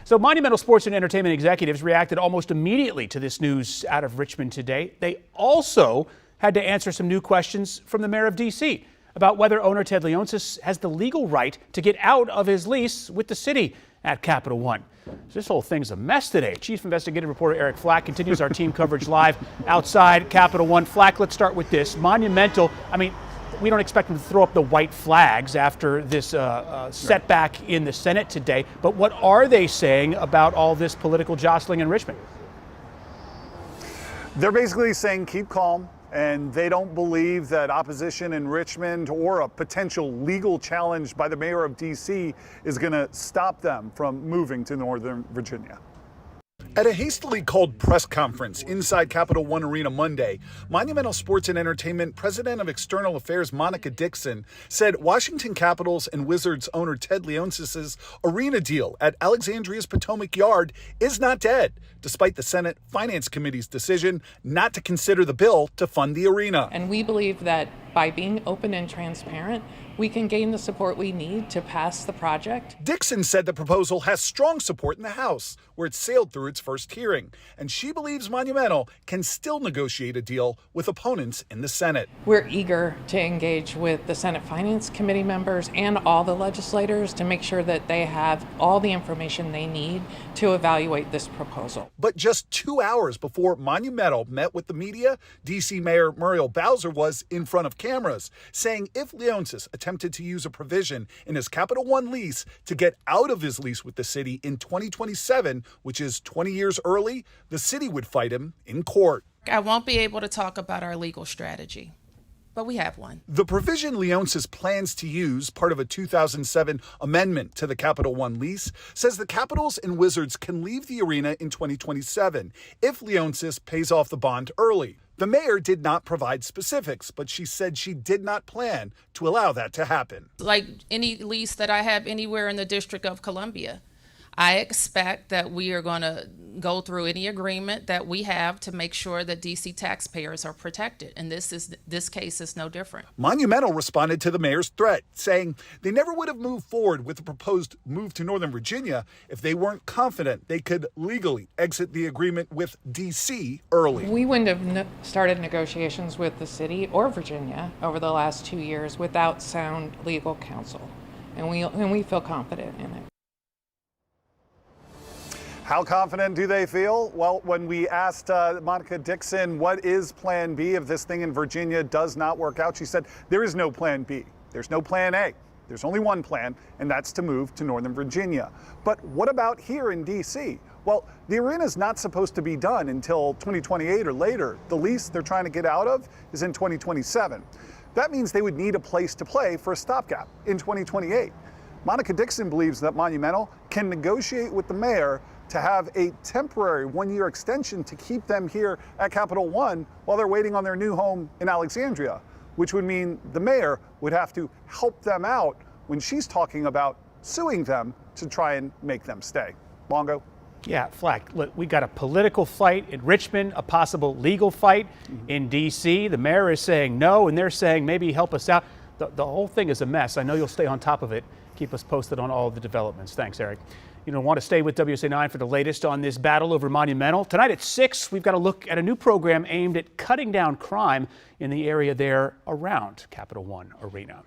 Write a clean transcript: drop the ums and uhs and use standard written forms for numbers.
So Monumental Sports and Entertainment executives reacted almost immediately to this news out of Richmond today. They also had to answer some new questions from the mayor of D.C. about whether owner Ted Leonsis has the legal right to get out of his lease with the city at Capital One. This whole thing's a mess today. Chief Investigative Reporter Eric Flack continues our team coverage live outside Capital One. Flack, let's start with this. Monumental, we don't expect them to throw up the white flags after this setback in the Senate today, but what are they saying about all this political jostling in Richmond? They're basically saying keep calm, and they don't believe that opposition in Richmond or a potential legal challenge by the mayor of D.C. is going to stop them from moving to Northern Virginia. At a hastily called press conference inside Capital One Arena Monday, Monumental Sports and Entertainment President of External Affairs Monica Dixon said Washington Capitals and Wizards owner Ted Leonsis' arena deal at Alexandria's Potomac Yard is not dead, despite the Senate Finance Committee's decision not to consider the bill to fund the arena. And we believe that by being open and transparent, we can gain the support we need to pass the project. Dixon said the proposal has strong support in the House, where it sailed through its first hearing, and she believes Monumental can still negotiate a deal with opponents in the Senate. We're eager to engage with the Senate Finance Committee members and all the legislators to make sure that they have all the information they need to evaluate this proposal. But just 2 hours before Monumental met with the media, D.C. Mayor Muriel Bowser was in front of cameras, saying if Leonsis attempted to use a provision in his Capital One lease to get out of his lease with the city in 2027, which is 20 years early, the city would fight him in court. I won't be able to talk about our legal strategy, but we have one. The provision Leonsis plans to use, part of a 2007 amendment to the Capital One lease, says the Capitals and Wizards can leave the arena in 2027 if Leonsis pays off the bond early. The mayor did not provide specifics, but she said she did not plan to allow that to happen. Like any lease that I have anywhere in the District of Columbia, I expect that we are going to go through any agreement that we have to make sure that DC taxpayers are protected, and this case is no different. Monumental responded to the mayor's threat, saying they never would have moved forward with the proposed move to Northern Virginia if they weren't confident they could legally exit the agreement with DC early. We wouldn't have started negotiations with the city or Virginia over the last 2 years without sound legal counsel, and we feel confident in it. How confident do they feel? Well, when we asked Monica Dixon, what is plan B if this thing in Virginia does not work out, she said, there is no plan B. There's no plan A. There's only one plan, and that's to move to Northern Virginia. But what about here in D.C.? Well, the arena is not supposed to be done until 2028 or later. The lease they're trying to get out of is in 2027. That means they would need a place to play for a stopgap in 2028. Monica Dixon believes that Monumental can negotiate with the mayor to have a temporary one-year extension to keep them here at Capital One while they're waiting on their new home in Alexandria, which would mean the mayor would have to help them out when she's talking about suing them to try and make them stay. Longo? Yeah, Flack, look, we got a political fight in Richmond, a possible legal fight in D.C. The mayor is saying no, and they're saying maybe help us out. The whole thing is a mess. I know you'll stay on top of it. Keep us posted on all of the developments. Thanks, Eric. You don't want to stay with WSA 9 for the latest on this battle over Monumental. Tonight at 6, we've got a look at a new program aimed at cutting down crime in the area there around Capital One Arena.